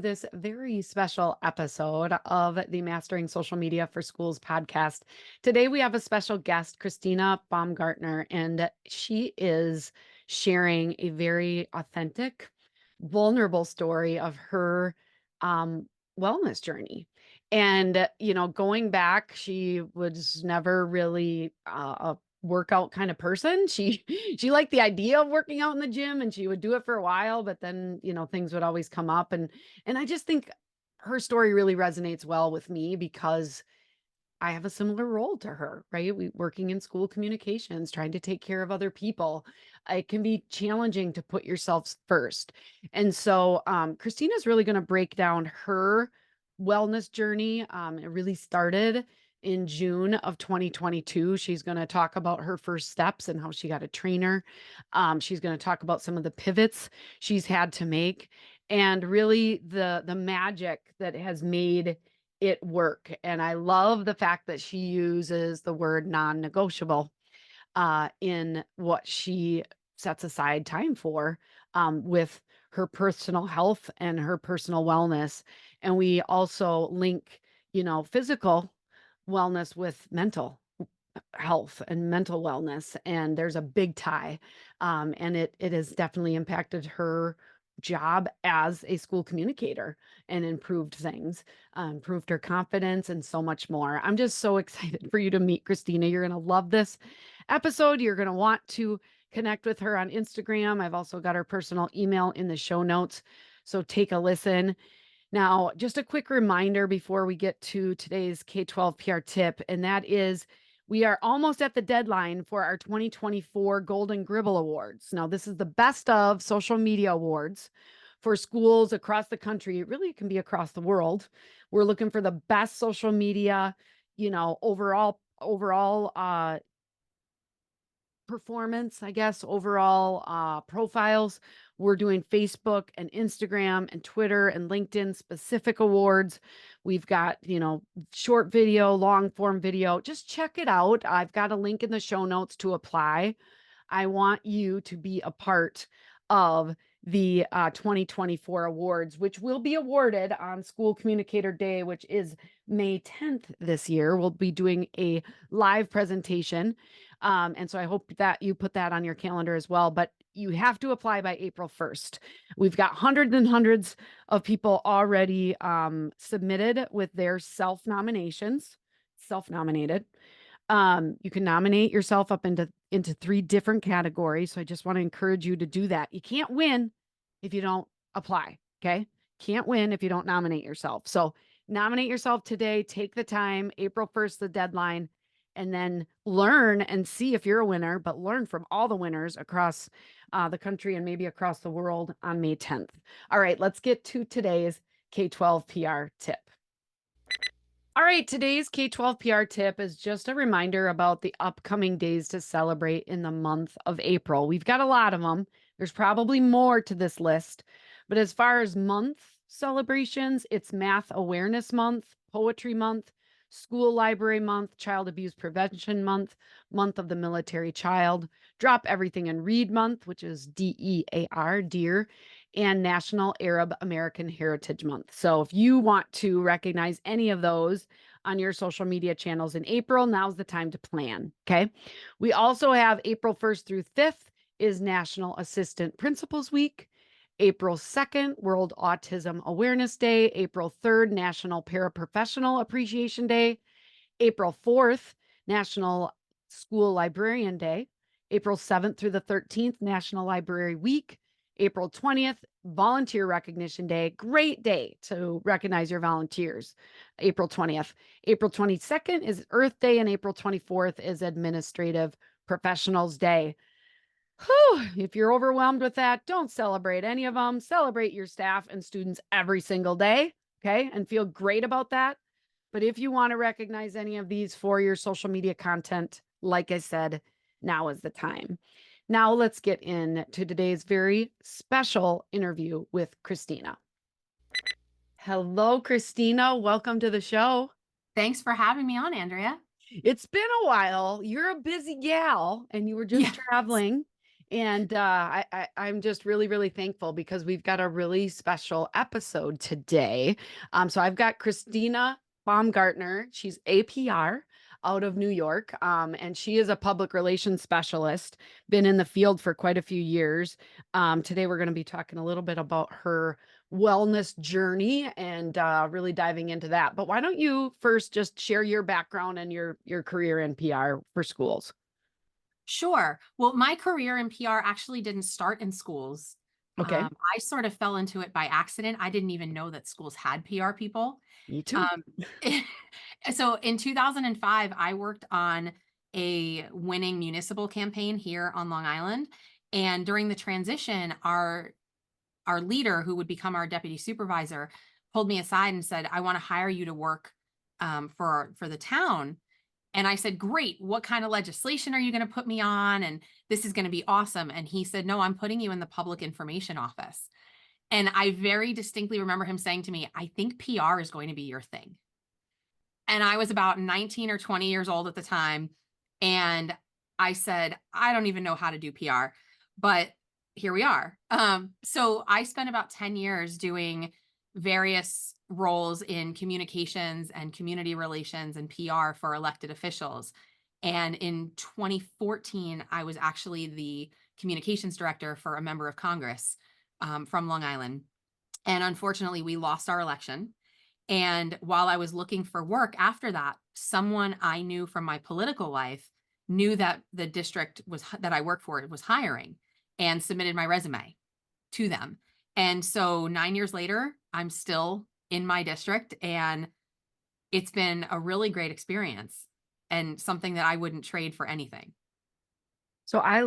this very special episode of the Mastering Social Media for Schools podcast. Today, we have a special guest, Krystyna Baumgartner, and she is sharing a very authentic, vulnerable story of her wellness journey. And, going back, she was never really a workout kind of person. She liked the idea of working out in the gym and she would do it for a while, but then, things would always come up and I just think her story really resonates well with me because I have a similar role to her, right? We working in school communications, trying to take care of other people. It can be challenging to put yourself first. And so Christina's really going to break down her wellness journey. It really started in June of 2022. She's going to talk about her first steps and how she got a trainer. She's going to talk about some of the pivots she's had to make and really the magic that has made it work. And I love the fact that she uses the word non-negotiable in what she sets aside time for with her personal health and her personal wellness. And we also link, physical wellness with mental health and mental wellness. And there's a big tie. And it has definitely impacted her job as a school communicator and improved things, improved her confidence and so much more. I'm just so excited for you to meet Krystyna. You're going to love this episode. You're going to want to connect with her on Instagram. I've also got her personal email in the show notes. So take a listen. Now, just a quick reminder before we get to today's K-12 PR tip, and that is we are almost at the deadline for our 2024 Golden Gribble Awards. Now, this is the best of social media awards for schools across the country. It really can be across the world. We're looking for the best social media, overall performance, I guess, overall profiles. We're doing Facebook and Instagram and Twitter and LinkedIn specific awards. We've got, short video, long form video. Just check it out. I've got a link in the show notes to apply. I want you to be a part of the 2024 awards, which will be awarded on School Communicator Day, which is May 10th this year. We'll be doing a live presentation. And so I hope that you put that on your calendar as well. But you have to apply by April 1st. We've got hundreds and hundreds of people already submitted with their self-nominated. You can nominate yourself up into 3 different categories. So I just want to encourage you to do that. You can't win if you don't apply. Okay. Can't win if you don't nominate yourself. So nominate yourself today, take the time, April 1st, the deadline, and then learn and see if you're a winner, but learn from all the winners across the country and maybe across the world on May 10th. All right, let's get to today's K-12 PR tip. All right, today's K-12 PR tip is just a reminder about the upcoming days to celebrate in the month of April. We've got a lot of them. There's probably more to this list, but as far as month celebrations, it's Math Awareness Month, Poetry Month, School Library Month, Child Abuse Prevention Month, Month of the Military Child, Drop Everything and Read Month, which is DEAR, Dear, and National Arab American Heritage Month. So if you want to recognize any of those on your social media channels in April, now's the time to plan, okay? We also have April 1st through 5th is National Assistant Principals Week. April 2nd, World Autism Awareness Day. April 3rd, National Paraprofessional Appreciation Day. April 4th, National School Librarian Day. April 7th through the 13th, National Library Week. April 20th, Volunteer Recognition Day. Great day to recognize your volunteers. April 20th. April 22nd is Earth Day, and April 24th is Administrative Professionals Day. Whew, if you're overwhelmed with that, don't celebrate any of them. Celebrate your staff and students every single day, okay? And feel great about that. But if you want to recognize any of these for your social media content, like I said, now is the time. Now let's get into today's very special interview with Krystyna. Hello, Krystyna. Welcome to the show. Thanks for having me on, Andrea. It's been a while. You're a busy gal, and you were just Yeah. traveling. And I'm just really, really thankful because we've got a really special episode today. So I've got Krystyna Baumgartner. She's APR out of New York, and she is a public relations specialist, been in the field for quite a few years. Today, we're going to be talking a little bit about her wellness journey and really diving into that. But why don't you first just share your background and your career in PR for schools? Sure. Well, my career in PR actually didn't start in schools. Okay, I sort of fell into it by accident. I didn't even know that schools had PR people. me too. Um, so in 2005, I worked on a winning municipal campaign here on Long Island. And during the transition, our leader, who would become our deputy supervisor, pulled me aside and said, "I want to hire you to work for the town." And I said, "Great. What kind of legislation are you going to put me on? And this is going to be awesome." And he said, "No, I'm putting you in the public information office." And I very distinctly remember him saying to me, "I think PR is going to be your thing." And I was about 19 or 20 years old at the time. And I said, "I don't even know how to do PR, but here we are." So I spent about 10 years doing various roles in communications and community relations and PR for elected officials. And in 2014, I was actually the communications director for a member of Congress from Long Island. And unfortunately, we lost our election. And while I was looking for work after that, someone I knew from my political life knew that the district that I worked for was hiring and submitted my resume to them. And so 9 years later, I'm still in my district, and it's been a really great experience and something that I wouldn't trade for anything. So I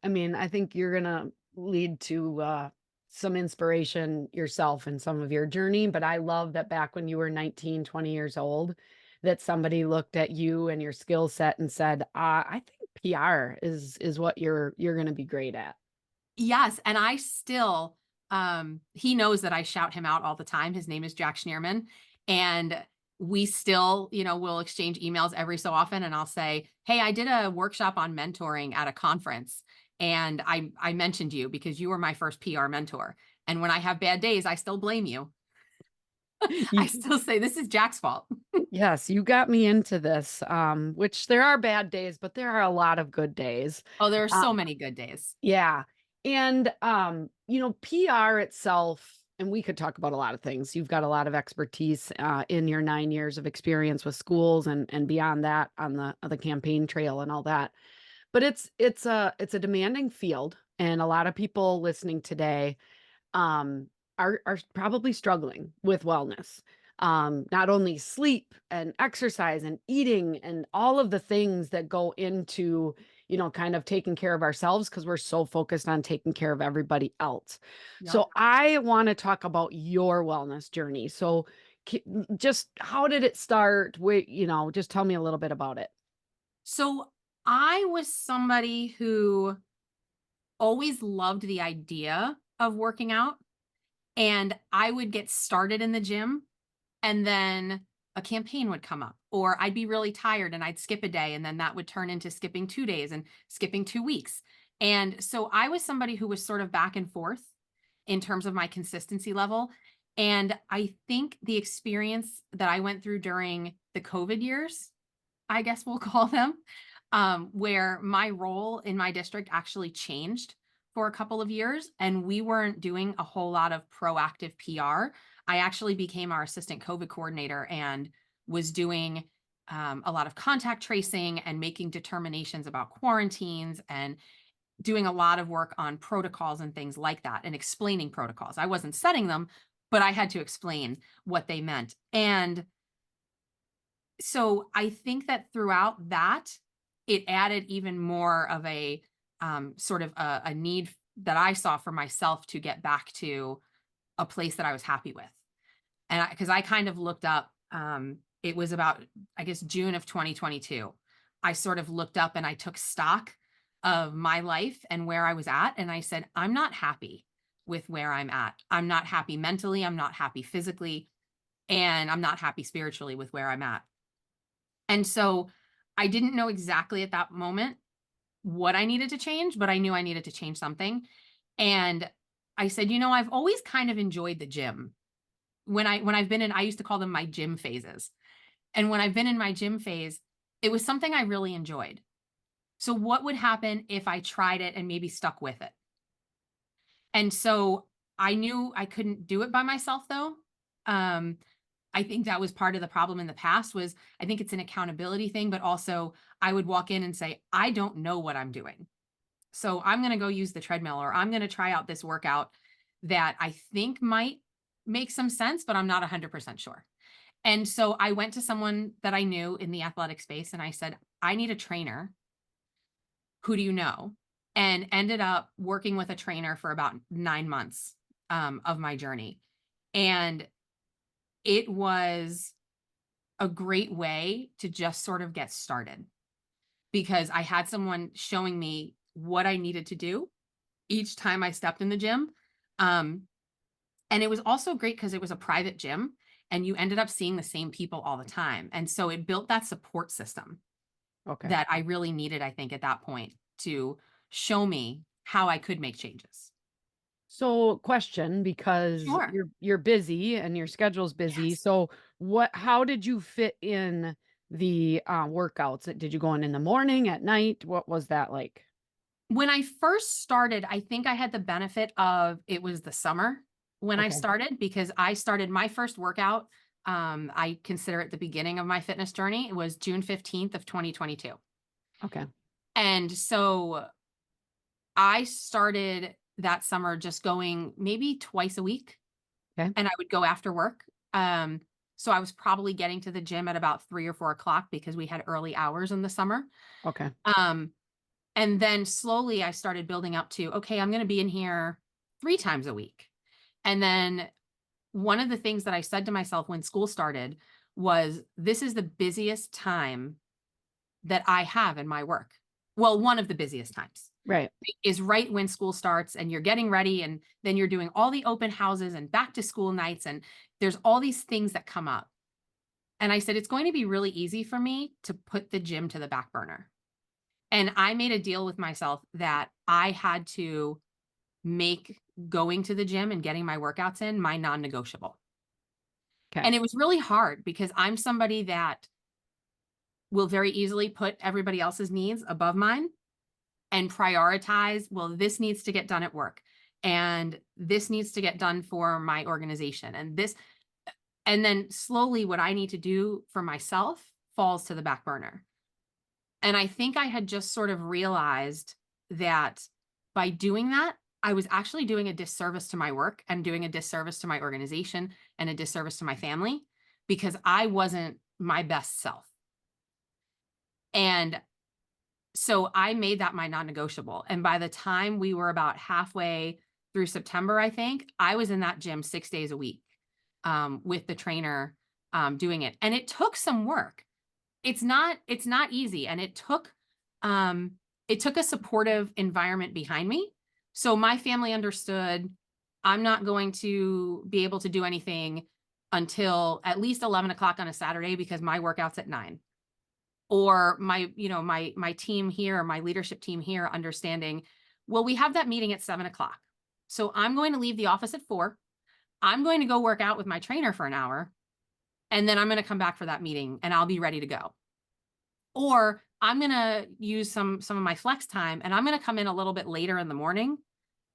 mean, I think you're gonna lead to some inspiration yourself in some of your journey, but I love that back when you were 19, 20 years old, that somebody looked at you and your skill set and said, I think PR is what you're gonna be great at. Yes, and I still he knows that I shout him out all the time. His name is Jack Schneerman, and we still, will exchange emails every so often, and I'll say, "Hey, I did a workshop on mentoring at a conference, and I mentioned you because you were my first PR mentor. And when I have bad days, I still blame you. I You, still say this is Jack's fault." yes, you got me into this, which there are bad days, but there are a lot of good days. Oh, there are Uh, so many good days. Yeah. And PR itself, and we could talk about a lot of things. You've got a lot of expertise in your 9 years of experience with schools and beyond that on the campaign trail and all that. But it's a demanding field, and a lot of people listening today um, are probably struggling with wellness. Not only sleep and exercise and eating and all of the things that go into, kind of taking care of ourselves because we're so focused on taking care of everybody else. Yep. So I want to talk about your wellness journey. So just how did it start? Just tell me a little bit about it. So I was somebody who always loved the idea of working out. And I would get started in the gym, and then a campaign would come up, or I'd be really tired and I'd skip a day, and then that would turn into skipping 2 days and skipping 2 weeks. And so I was somebody who was sort of back and forth in terms of my consistency level. And I think the experience that I went through during the COVID years, I guess we'll call them, where my role in my district actually changed for a couple of years, and we weren't doing a whole lot of proactive PR. I actually became our assistant COVID coordinator and was doing a lot of contact tracing and making determinations about quarantines and doing a lot of work on protocols and things like that and explaining protocols. I wasn't setting them, but I had to explain what they meant. And so I think that throughout that, it added even more of a sort of a need that I saw for myself to get back to a place that I was happy with. And because I kind of looked up, it was about, I guess, June of 2022. I sort of looked up and I took stock of my life and where I was at. And I said, I'm not happy with where I'm at. I'm not happy mentally. I'm not happy physically. And I'm not happy spiritually with where I'm at. And so I didn't know exactly at that moment what I needed to change, but I knew I needed to change something. And I said, I've always kind of enjoyed the gym. When I've been in, I used to call them my gym phases. And when I've been in my gym phase, it was something I really enjoyed. So what would happen if I tried it and maybe stuck with it? And so I knew I couldn't do it by myself though. Um, I think that was part of the problem in the past was I think it's an accountability thing, but also I would walk in and say, I don't know what I'm doing. So I'm going to go use the treadmill or I'm going to try out this workout that I think might make some sense, but I'm not 100% sure. And so I went to someone that I knew in the athletic space and I said, I need a trainer. Who do you know? And ended up working with a trainer for about 9 months of my journey. And it was a great way to just sort of get started because I had someone showing me what I needed to do each time I stepped in the gym. Um, and it was also great because it was a private gym and you ended up seeing the same people all the time. And so it built that support system Okay. that I really needed, I think, at that point to show me how I could make changes. So, question, because Sure. you're busy and your schedule's busy. Yes. So, how did you fit in the workouts? Did you go in the morning, at night? What was that like? When I first started, I think I had the benefit of it was the summer when I Okay. started because I started my first workout. I consider it the beginning of my fitness journey. It was June 15th of 2022. Okay. And so I started that summer just going maybe twice a week Okay. and I would go after work. So I was probably getting to the gym at about 3 or 4 o'clock because we had early hours in the summer. Okay. Um, And then slowly I started building up to, okay, I'm going to be in here 3 times a week. And then one of the things that I said to myself when school started was, this is the busiest time that I have in my work. Well, one of the busiest times Right. is right when school starts and you're getting ready and then you're doing all the open houses and back to school nights and there's all these things that come up. And I said, it's going to be really easy for me to put the gym to the back burner. And I made a deal with myself that I had to make going to the gym and getting my workouts in my non-negotiable. Okay. And it was really hard because I'm somebody that will very easily put everybody else's needs above mine and prioritize, well, this needs to get done at work and this needs to get done for my organization and this and then slowly what I need to do for myself falls to the back burner. And I think I had just sort of realized that by doing that, I was actually doing a disservice to my work and doing a disservice to my organization and a disservice to my family because I wasn't my best self. And so I made that my non negotiable. And by the time we were about halfway through September, I think I was in that gym 6 days a week with the trainer doing it. And it took some work. It's not easy, and it took a supportive environment behind me. So my family understood I'm not going to be able to do anything until at least 11 o'clock on a Saturday because my workout's at 9. Or my team here, my leadership team here understanding, well, we have that meeting at 7 o'clock. So I'm going to leave the office at 4. I'm going to go work out with my trainer for an hour, and then I'm going to come back for that meeting and I'll be ready to go. Or I'm gonna use some of my flex time and I'm gonna come in a little bit later in the morning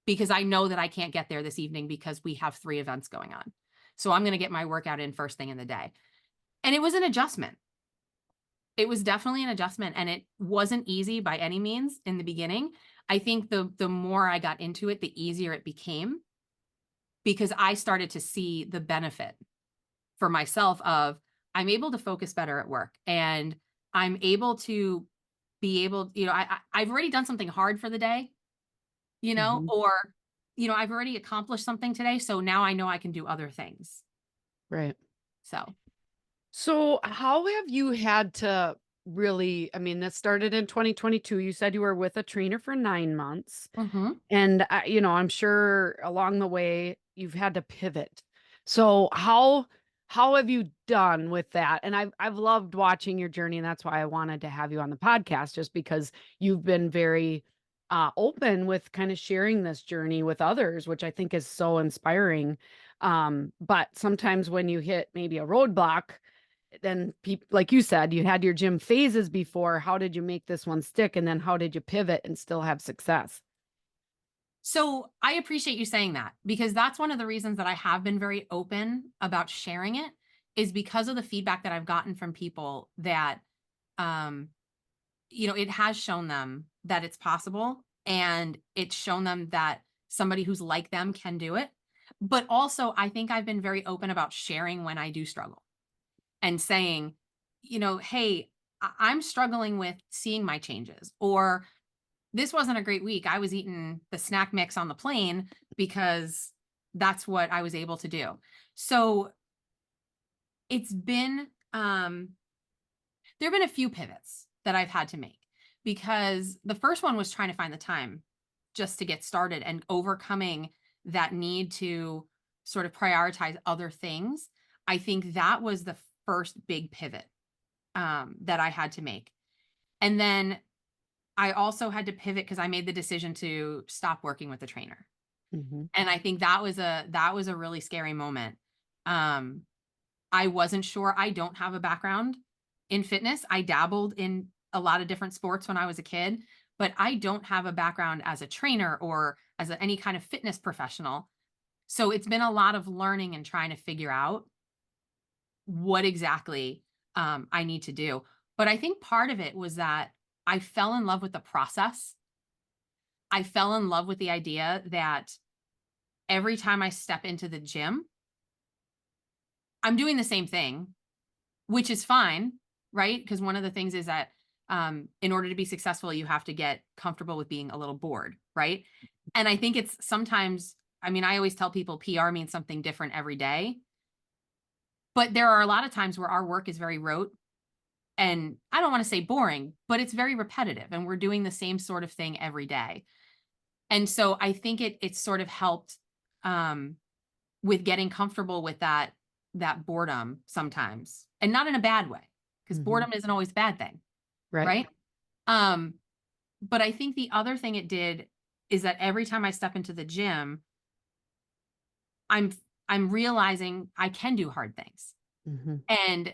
because I know that I can't get there this evening because we have 3 events going on. So I'm gonna get my workout in first thing in the day. And it was an adjustment. It was definitely an adjustment and it wasn't easy by any means in the beginning. I think the more I got into it, the easier it became because I started to see the benefit for myself of I'm able to focus better at work and I'm able to be able, I've already done something hard for the day, Hmm. or, I've already accomplished something today. So now I know I can do other things. Right. So, So, how have you had to really? I mean, that started in 2022. You said you were with a trainer for 9 months. mhm. And, I'm sure along the way you've had to pivot. So, how how have you done with that? And I've loved watching your journey, and that's why I wanted to have you on the podcast, just because you've been very open with kind of sharing this journey with others, which I think is so inspiring. But sometimes when you hit maybe a roadblock, then people, like you said, you had your gym phases before. How did you make this one stick? And then how did you pivot and still have success? So I appreciate you saying that, because that's one of the reasons that I have been very open about sharing it, is because of the feedback that I've gotten from people that, um, it has shown them that it's possible, and it's shown them that somebody who's like them can do it. But also, I think I've been very open about sharing when I do struggle and saying, hey, I'm struggling with seeing my changes, or this wasn't a great week. I was eating the snack mix on the plane because that's what I was able to do. So it's been, there have been a few pivots that I've had to make, because the first one was trying to find the time just to get started and overcoming that need to sort of prioritize other things. I think that was the first big pivot that I had to make. And then I also had to pivot because I made the decision to stop working with the trainer. Hmm. And I think that was a really scary moment. Um, I wasn't sure. I don't have a background in fitness. I dabbled in a lot of different sports when I was a kid, but I don't have a background as a trainer or as any kind of fitness professional. So it's been a lot of learning and trying to figure out what exactly I need to do. But I think part of it was that I fell in love with the process. I fell in love with the idea that every time I step into the gym, I'm doing the same thing, which is fine, right? Because one of the things is that in order to be successful, you have to get comfortable with being a little bored, right? And I think it's sometimes, I mean, I always tell people PR means something different every day, but there are a lot of times where our work is very rote, and I don't want to say boring, but it's very repetitive, and we're doing the same sort of thing every day. And so I think it's sort of helped um, with getting comfortable with that boredom sometimes, and not in a bad way, because Hmm. boredom isn't always a bad thing, Right. right? Um, but I think the other thing it did is that every time I step into the gym, I'm I'm realizing I can do hard things. Hmm. And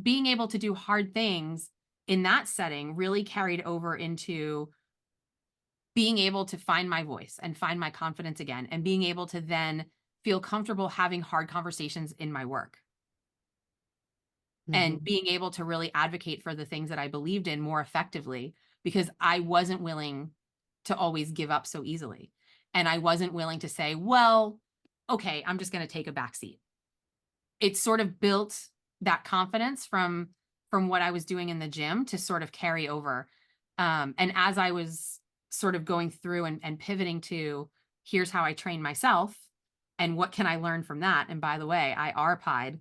being able to do hard things in that setting really carried over into being able to find my voice and find my confidence again, and being able to then feel comfortable having hard conversations in my work, and Hmm. being able to really advocate for the things that I believed in more effectively, because I wasn't willing to always give up so easily. And I wasn't willing to say, well, okay, I'm just going to take a back seat. It sort of built that confidence from what I was doing in the gym to sort of carry over. And as I was sort of going through and pivoting to, here's how I train myself and what can I learn from that. And by the way, I RPI'd.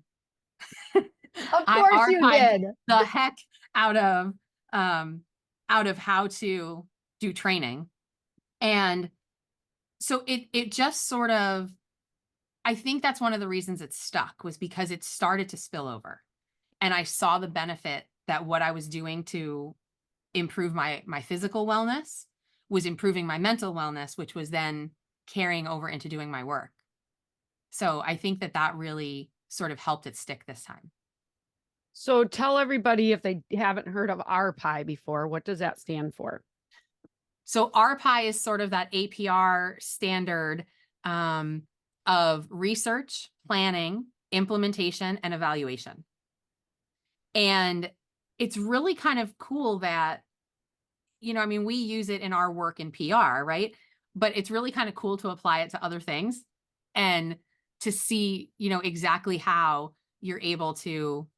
Of I course you RPI'd did. the heck out of um out of how to do training. And so it just sort of, I think that's one of the reasons it stuck, was because it started to spill over. And I saw the benefit that what I was doing to improve my physical wellness was improving my mental wellness, which was then carrying over into doing my work. So I think that really sort of helped it stick this time. So tell everybody, if they haven't heard of RPI before, what does that stand for? So RPI is sort of that APR standard um, of research, planning, implementation, and evaluation. And it's really kind of cool that, I mean, we use it in our work in PR, right? But it's really kind of cool to apply it to other things and to see, exactly how you're able to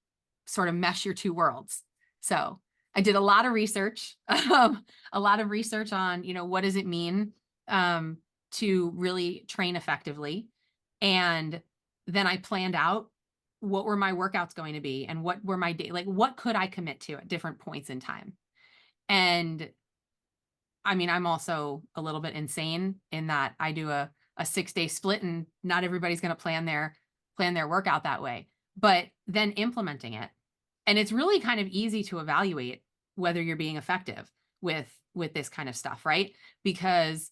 sort of mesh your two worlds. So I did a lot of research, a lot of research on, what does it mean um, to really train effectively? And then I planned out what were my workouts going to be, and what were my day, like what could I commit to at different points in time. And I mean, I'm also a little bit insane in that I do a 6-day split, and not everybody's going to plan plan their workout that way, but then implementing it. And it's really kind of easy to evaluate whether you're being effective with this kind of stuff, right? Because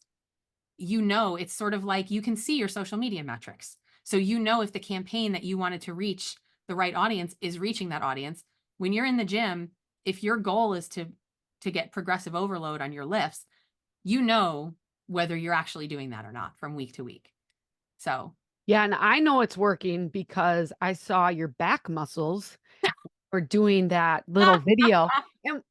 it's sort of like you can see your social media metrics. So if the campaign that you wanted to reach the right audience is reaching that audience. When you're in the gym, if your goal is to get progressive overload on your lifts, you know whether you're actually doing that or not from week to week. So, Yeah, and I know it's working because I saw your back muscles for doing that little video.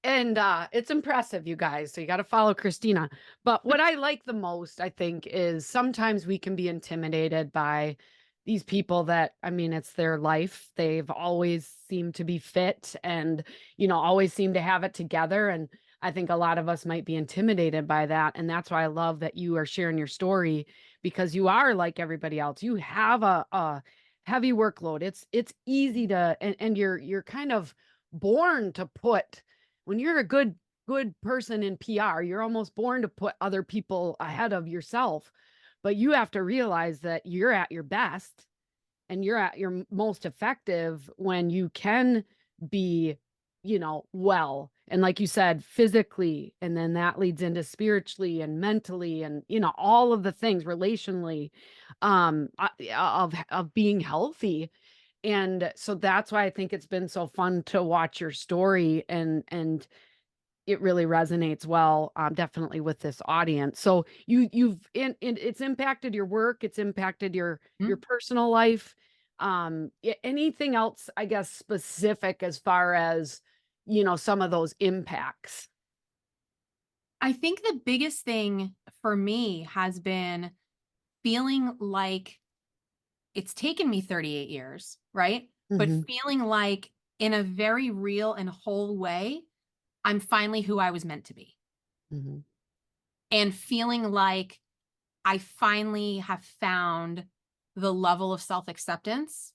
And it's impressive, you guys. So you got to follow Christina. But what I like the most, I think, is sometimes we can be intimidated by these people that, I mean, it's their life. They've always seemed to be fit and, always seem to have it together. And I think a lot of us might be intimidated by that. And that's why I love that you are sharing your story because you are like everybody else. You have a heavy workload. It's easy to and you're kind of born to put when you're a good person in PR, you're almost born to put other people ahead of yourself. But you have to realize that you're at your best and you're at your most effective when you can be, well. And like you said, physically, and then that leads into spiritually and mentally and, all of the things relationally of being healthy. And so that's why I think it's been so fun to watch your story and it really resonates well, definitely with this audience. So it's impacted your work, it's impacted your mm, personal life. Anything else, I guess, specific as far as some of those impacts? I think the biggest thing for me has been feeling like it's taken me 38 years, right? But Hmm. feeling like in a very real and whole way, I'm finally who I was meant to be. Hmm. And feeling like I finally have found the level of self acceptance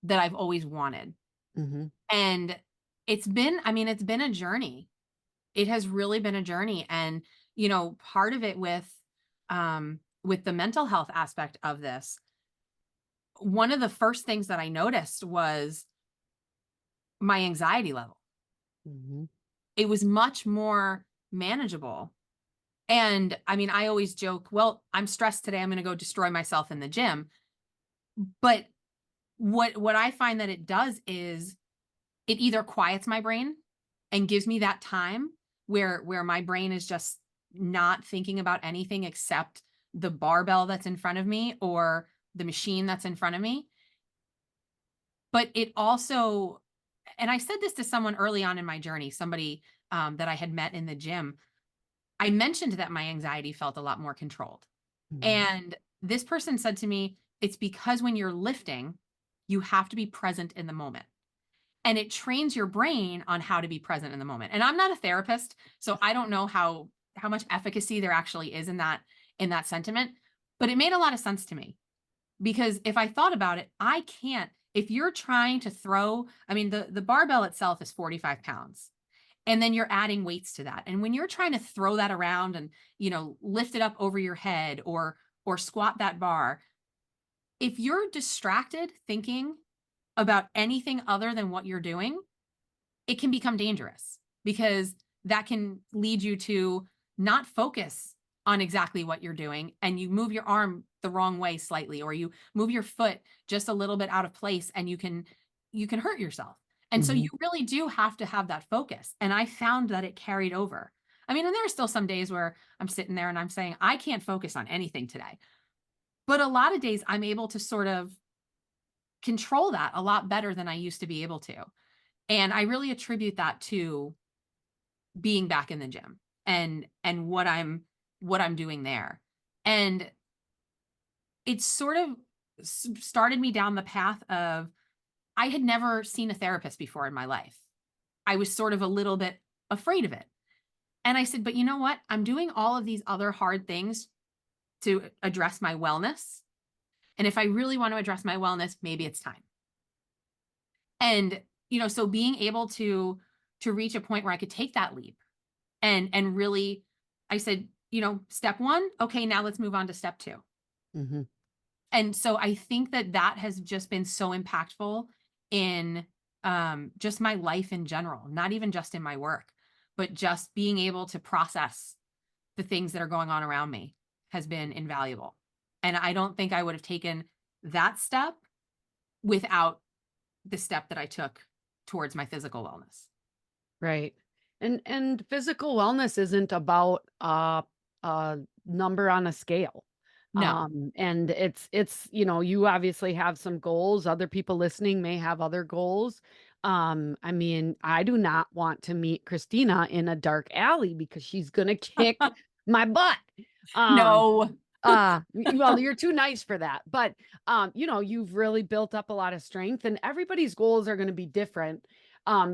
that I've always wanted. Hmm. And it's been a journey. It has really been a journey. And, part of it with the mental health aspect of this, one of the first things that I noticed was my anxiety level. Hmm. It was much more manageable. And I mean, I always joke, well, I'm stressed today. I'm going to go destroy myself in the gym. But what I find that it does is it either quiets my brain and gives me that time where my brain is just not thinking about anything except the barbell that's in front of me or the machine that's in front of me. But it also, and I said this to someone early on in my journey, somebody that I had met in the gym. I mentioned that my anxiety felt a lot more controlled. Hmm. And this person said to me, it's because when you're lifting, you have to be present in the moment. And it trains your brain on how to be present in the moment. And I'm not a therapist, so I don't know how much efficacy there actually is in that sentiment, but it made a lot of sense to me because if I thought about it, I can't if you're trying to throw, I mean the barbell itself is 45 pounds and then you're adding weights to that. And when you're trying to throw that around and, lift it up over your head or squat that bar, if you're distracted thinking about anything other than what you're doing, it can become dangerous because that can lead you to not focus on exactly what you're doing and you move your arm the wrong way slightly or you move your foot just a little bit out of place and you can hurt yourself. And so you Hmm. really do have to have that focus. And I found that it carried over. I mean, and there are still some days where I'm sitting there and I'm saying, I can't focus on anything today. But a lot of days I'm able to sort of control that a lot better than I used to be able to. And I really attribute that to being back in the gym and what I'm doing there. And it sort of started me down the path of I had never seen a therapist before in my life. I was sort of a little bit afraid of it. And I said, but you know what? I'm doing all of these other hard things to address my wellness. And if I really want to address my wellness, maybe it's time. And so being able to reach a point where I could take that leap and really I said, step 1, okay, now let's move on to step 2. Hmm. And so I think that that has just been so impactful in, just my life in general, not even just in my work, but just being able to process the things that are going on around me has been invaluable. And I don't think I would have taken that step without the step that I took towards my physical wellness. Right. And physical wellness isn't about a number on a scale. No. And it's, you obviously have some goals. Other people listening may have other goals. I mean, I do not want to meet Christina in a dark alley because she's gonna kick my butt. Um, No. well, you're too nice for that. But you've really built up a lot of strength, and everybody's goals are going to be different.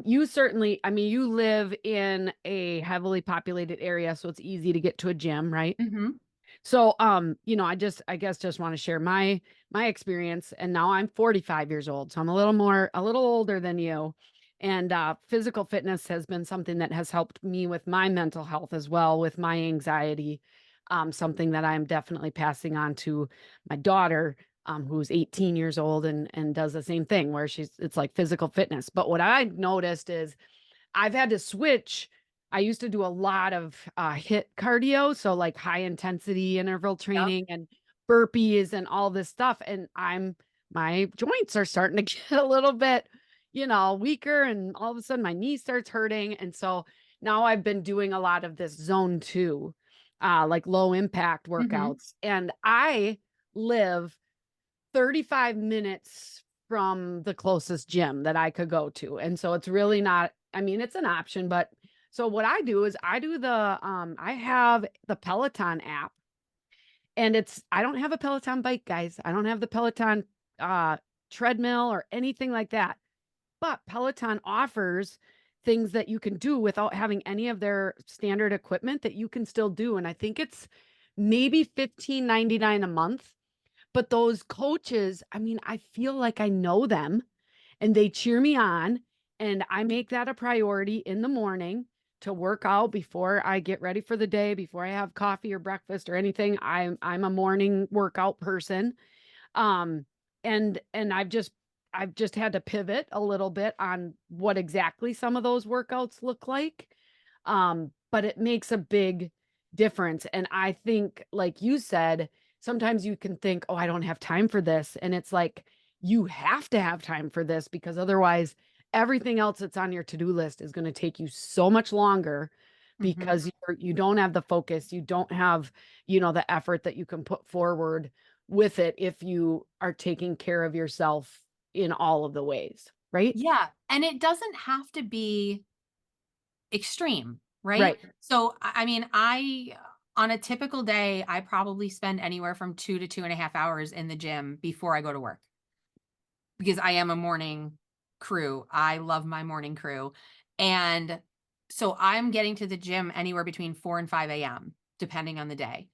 You certainly, I mean, you live in a heavily populated area, so it's easy to get to a gym, right? Mhm. So, I guess just want to share my experience. And now I'm 45 years old, so I'm a little older than you. And physical fitness has been something that has helped me with my mental health as well, with my anxiety. Something that I'm definitely passing on to my daughter, who's 18 years old and does the same thing, where it's like physical fitness. But what I noticed is I've had to switch. I used to do a lot of hit cardio, so like high intensity interval Yep. training and burpees and all this stuff. And my joints are starting to get a little bit, weaker. And all of a sudden my knee starts hurting. And so now I've been doing a lot of this zone 2, like low impact Mhm. workouts. And I live 35 minutes from the closest gym that I could go to. And so it's really not, I mean, it's an option, but so what I do is I have the Peloton app, and I don't have a Peloton bike, guys. I don't have the Peloton uh treadmill or anything like that. But Peloton offers things that you can do without having any of their standard equipment that you can still do. And I think it's maybe 15.99 a month. But those coaches, I mean, I feel like I know them and they cheer me on. And I make that a priority in the morning to work out before I get ready for the day, before I have coffee or breakfast or anything. I'm a morning workout person. Um, and I've just had to pivot a little bit on what exactly some of those workouts look like. But it makes a big difference. And I think, like you said, sometimes you can think, oh, I don't have time for this. And it's like, you have to have time for this because otherwise, everything else that's on your to-do list is going to take you so much longer Mhm. because you don't have the focus, you don't have, the effort that you can put forward with it if you are taking care of yourself in all of the ways, right? Yeah, and it doesn't have to be extreme, right? Right. So, I mean, on a typical day, I probably spend anywhere from 2 to 2.5 hours in the gym before I go to work because I am a morning crew. I love my morning crew. And so I'm getting to the gym anywhere between 4 and 5 AM, depending on the day.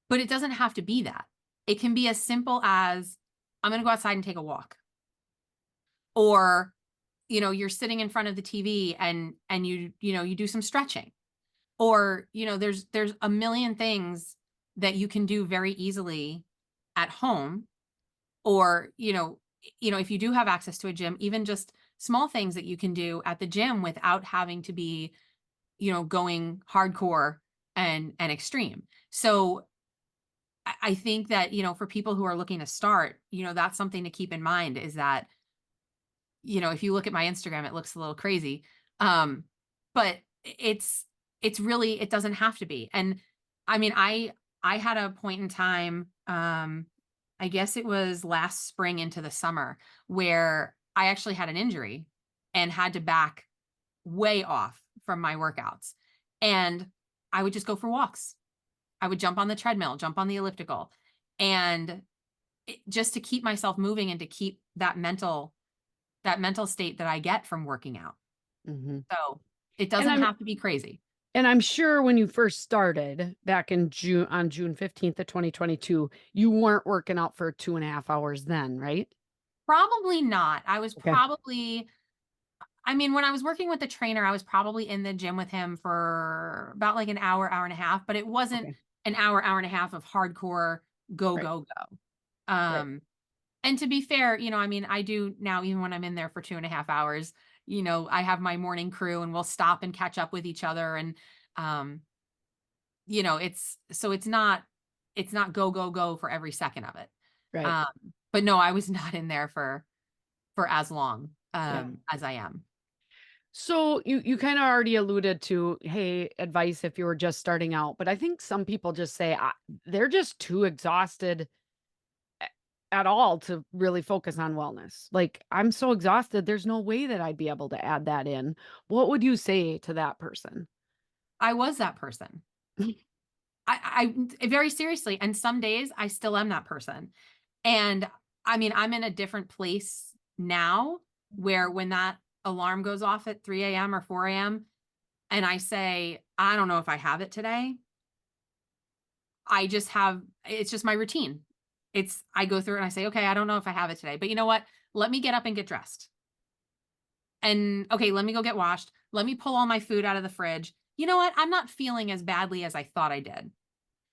But it doesn't have to be that. It can be as simple as I'm going to go outside and take a walk. Or, you're sitting in front of the TV and you do some stretching. Or, there's a million things that you can do very easily at home. Or, if you do have access to a gym, even just small things that you can do at the gym without having to be, going hardcore and extreme. So I think that, for people who are looking to start, that's something to keep in mind is that, if you look at my Instagram, it looks a little crazy. Um, but it's really it doesn't have to be. And I mean, I had a point in time, I guess it was last spring into the summer, where I actually had an injury and had to back way off from my workouts. And I would just go for walks. I would jump on the treadmill, jump on the elliptical, and just to keep myself moving and to keep that mental state that I get from working out. Mhm. So, it And doesn't I'm have to be crazy. and I'm sure when you first started back in June 15th of 2022, you weren't working out for 2.5 hours then, right? Probably not. Okay. I mean, when I was working with the trainer, I was probably in the gym with him for about, like, an hour, hour and a half, but it wasn't Okay. an hour, hour and a half of hardcore go, Right. go, go. Right. Um, and to be fair, I mean, I do now, even when I'm in there for 2.5 hours, I have my morning crew and we'll stop and catch up with each other. And, um, it's not go, go, go for every second of it. Right. Um, but no, I was not in there for as long, Yeah. as I am. So you kind of already alluded to, hey, advice if you were just starting out, but I think some people just say they're just too exhausted a- at all to really focus on wellness. Like, I'm so exhausted, there's no way that I'd be able to add that in. What would you say to that person? I was that person. Very seriously, and some days I still am that person. And I mean, I'm in a different place now where when that alarm goes off at 3 a.m. or 4 a.m. and I say, I don't know if I have it today, it's just my routine. I go through it and I say, okay, I don't know if I have it today, but you know what? Let me get up and get dressed. And okay, let me go get washed. Let me pull all my food out of the fridge. You know what? I'm not feeling as badly as I thought I did.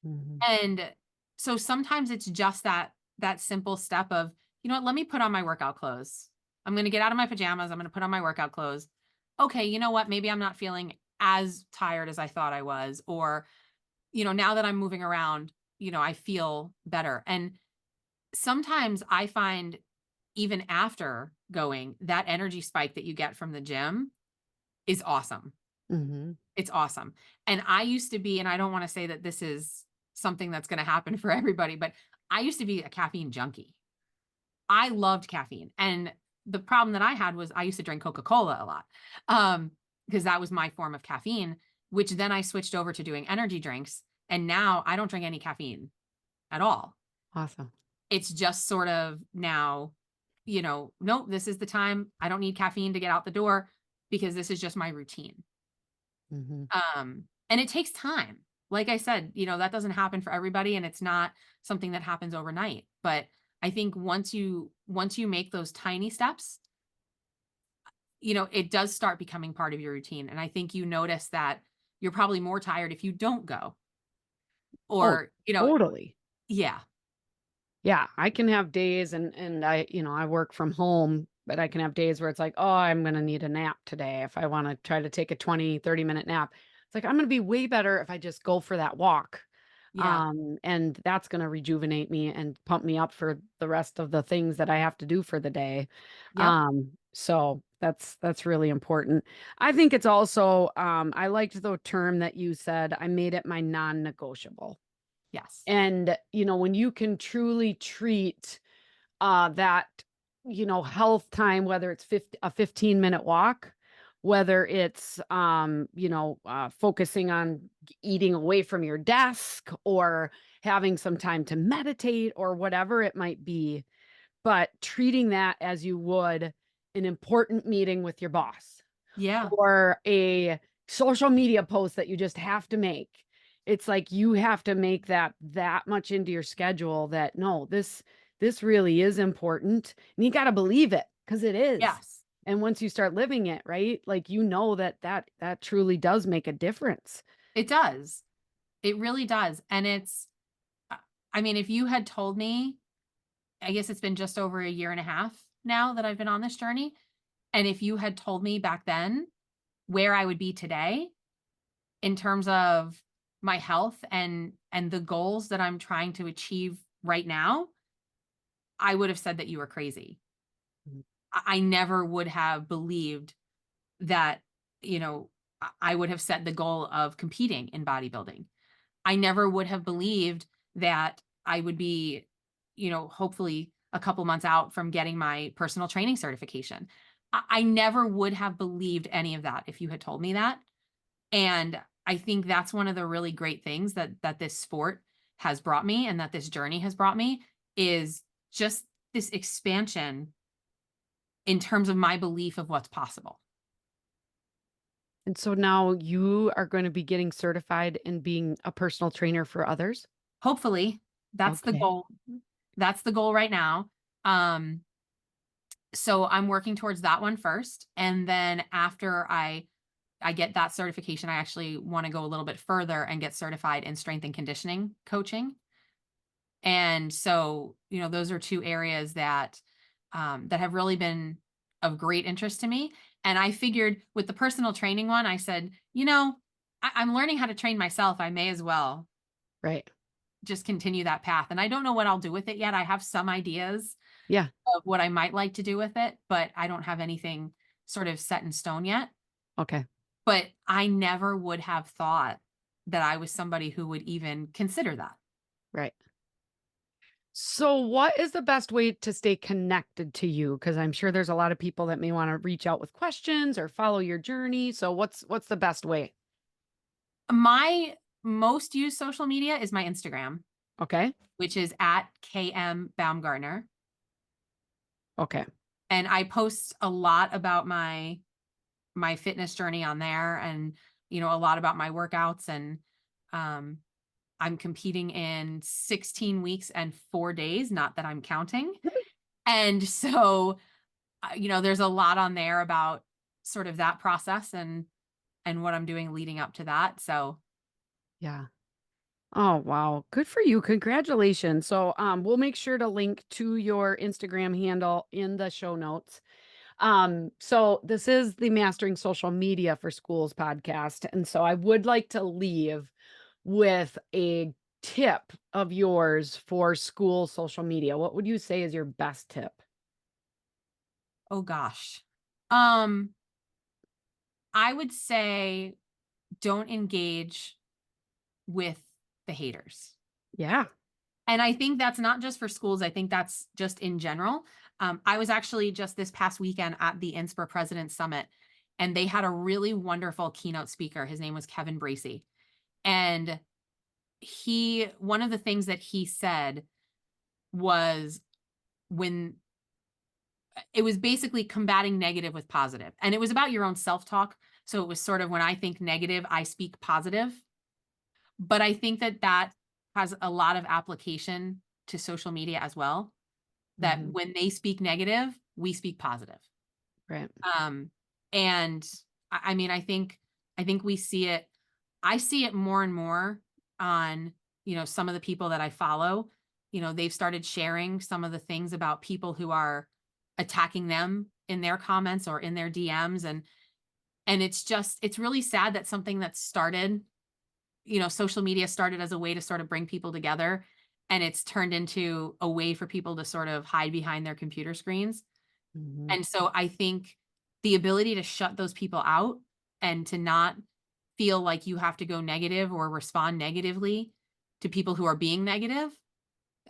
Mhm. And so sometimes it's just that simple step of, you know what, let me put on my workout clothes. I'm going to get out of my pajamas. I'm going to put on my workout clothes. Okay, you know what? Maybe I'm not feeling as tired as I thought I was. Or, now that I'm moving around, I feel better. And sometimes I find even after going, that energy spike that you get from the gym is awesome. Mhm. It's awesome. And I used to be, and I don't want to say that this is something that's going to happen for everybody, but I used to be a caffeine junkie. I loved caffeine. And the problem that I had was I used to drink Coca-Cola a lot. Because that was my form of caffeine, which then I switched over to doing energy drinks. And now I don't drink any caffeine at all. Awesome. It's just sort of now, nope, this is the time. I don't need caffeine to get out the door because this is just my routine. Mhm. And it takes time. Like I said, that doesn't happen for everybody and it's not something that happens overnight. But I think once you make those tiny steps, it does start becoming part of your routine. And I think you notice that you're probably more tired if you don't go Oh, or, totally. yeah. Yeah, I can have days and I work from home, but I can have days where it's like, "Oh, I'm gonna need a nap today if I wanna try to take a 20, 30-minute nap." It's like, I'm gonna be way better if I just go for that walk. Yeah. And that's gonna rejuvenate me and pump me up for the rest of the things that I have to do for the day. Yep. So that's really important. I think it's also, I liked the term that you said, I made it my non-negotiable. Yes. And, when you can truly treat, that, health time, whether it's a 15-minute walk, whether it's, focusing on eating away from your desk or having some time to meditate or whatever it might be, but treating that as you would an important meeting with your boss Yeah. or a social media post that you just have to make. It's like you have to make that much into your schedule that no, this really is important. And you got to believe it because it is. Yes. And once you start living it, right? Like that truly does make a difference. It does. It really does. And uh, I mean, if you had told me, I guess it's been just over a year and a half now that I've been on this journey. And if you had told me back then where I would be today in terms of my health and the goals that I'm trying to achieve right now, I would have said that you were crazy. Mhm. I never would have believed that, I would have set the goal of competing in bodybuilding. I never would have believed that I would be, hopefully a couple months out from getting my personal training certification. I never would have believed any of that if you had told me that. And I think that's one of the really great things that this sport has brought me and that this journey has brought me is just this expansion in terms of my belief of what's possible. And so now you are going to be getting certified and being a personal trainer for others. Hopefully, that's the Okay. goal. That's the goal right now. Um, so I'm working towards that one first, and then after I get that certification, I actually want to go a little bit further and get certified in strength and conditioning coaching. And so, those are two areas that have really been of great interest to me. And I figured with the personal training one, I said, I'm learning how to train myself. I may as well Right. just continue that path. And I don't know what I'll do with it yet. I have some ideas Yeah. of what I might like to do with it, but I don't have anything sort of set in stone yet. Okay. But I never would have thought that I was somebody who would even consider that. Right. So what is the best way to stay connected to you? Because I'm sure there's a lot of people that may want to reach out with questions or follow your journey. So what's the best way? My most used social media is my Instagram, Okay. which is at KM Baumgartner. Okay. And I post a lot about my fitness journey on there, and a lot about my workouts. And um I'm competing in 16 weeks and 4 days, not that I'm counting. And so, there's a lot on there about sort of that process and what I'm doing leading up to that. So, Yeah. Oh, wow. Good for you. Congratulations. So, we'll make sure to link to your Instagram handle in the show notes. So this is the Mastering Social Media for Schools podcast. And so I would like to leave with a tip of yours for school social media. What would you say is your best tip? oh gosh. Um I would say don't engage with the haters. Yeah. And I think that's not just for schools, I think that's just in general. I was actually just this past weekend at the Inspire President Summit, and they had a really wonderful keynote speaker. His name was Kevin Bracey. And one of the things that he said was when it was basically combating negative with positive. And it was about your own self talk. So it was sort of when I think negative, I speak positive. But I think that has a lot of application to social media as well. That Hmm. when they speak negative, we speak positive. Right. Um, and I mean, I think we see it. I see it more and more on, some of the people that I follow. They've started sharing some of the things about people who are attacking them in their comments or in their DMs. And it's really sad that something that started, social media started as a way to sort of bring people together, and it's turned into a way for people to sort of hide behind their computer screens. Hmm. And so I think the ability to shut those people out and to not feel like you have to go negative or respond negatively to people who are being negative,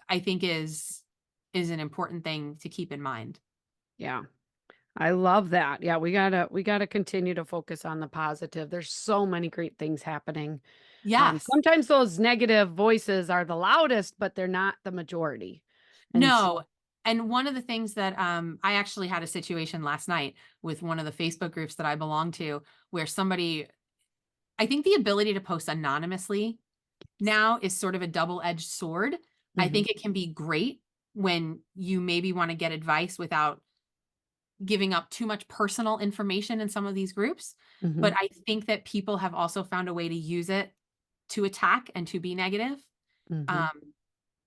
I think is an important thing to keep in mind. Yeah. I love that. Yeah, we gotta continue to focus on the positive. There's so many great things happening. Yes. Sometimes those negative voices are the loudest, but they're not the majority. And so, No. And one of the things that I actually had a situation last night with one of the Facebook groups that I belong to where somebody I think the ability to post anonymously now is sort of a double-edged sword. I mhm, think it can be great when you maybe wanna get advice without giving up too much personal information in some of these groups, but mhm, I think that people have also found a way to use it to attack and to be negative. mhm, Um,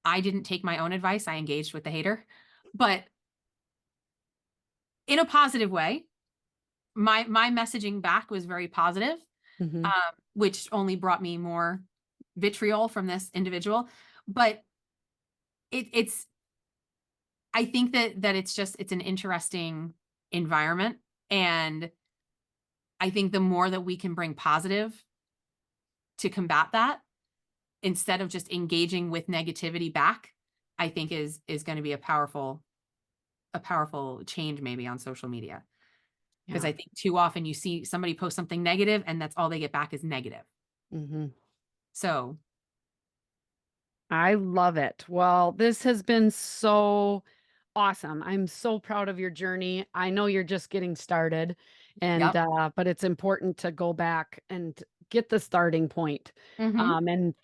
I didn't take my own advice, I engaged with the hater, but in a positive way. My messaging back was very positive, mhm. which only brought me more vitriol from this individual, but it's I think that it's an interesting environment, and I think the more that we can bring positive to combat that, instead of just engaging with negativity back, I think is gonna be a powerful change maybe on social media. Because Yeah. I think too often you see somebody post something negative and that's all they get back is negative. Mhm. So, I love it. Well, this has been so awesome. I'm so proud of your journey. I know you're just getting started and yep. but it's important to go back and get the starting point. Mhm.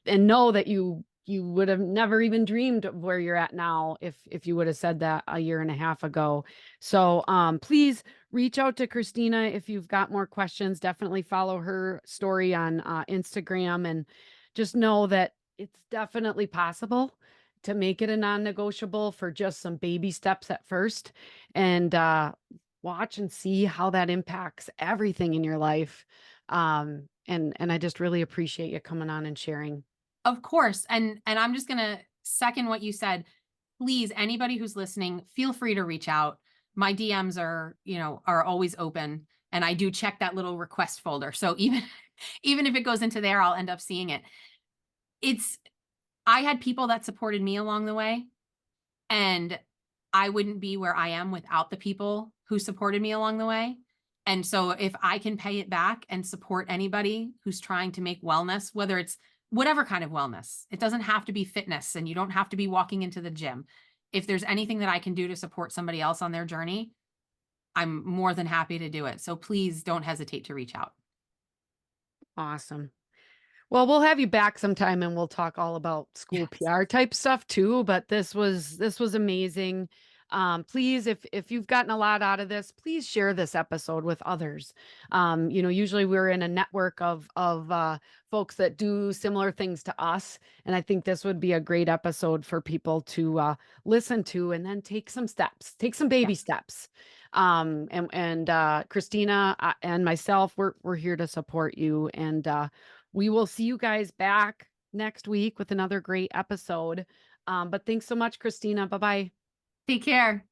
And know that you would have never even dreamed of where you're at now if you would have said that a year and a half ago. So please reach out to Christina if you've got more questions. Definitely follow her story on Instagram and just know that it's definitely possible to make it a non-negotiable for just some baby steps at first, and watch and see how that impacts everything in your life. And I just really appreciate you coming on and sharing. Of course, and I'm just gonna second what you said. Please, anybody who's listening, feel free to reach out. My DMs are, are always open, and I do check that little request folder. So even even if it goes into there, I'll end up seeing it. It's I had people that supported me along the way, and I wouldn't be where I am without the people who supported me along the way. And so if I can pay it back and support anybody who's trying to make wellness, whether it's whatever kind of wellness, it doesn't have to be fitness and you don't have to be walking into the gym. If there's anything that I can do to support somebody else on their journey, I'm more than happy to do it. So please don't hesitate to reach out. Awesome. Well, we'll have you back sometime and we'll talk all about school Yes. PR type stuff too, but this was amazing. Please, if you've gotten a lot out of this, please share this episode with others. Usually we're in a network of folks that do similar things to us, and I think this would be a great episode for people to listen to and then take some steps, take some baby Yes. steps. And Christina and myself, we're here to support you, and we will see you guys back next week with another great episode. But thanks so much, Christina. Bye bye. Take care.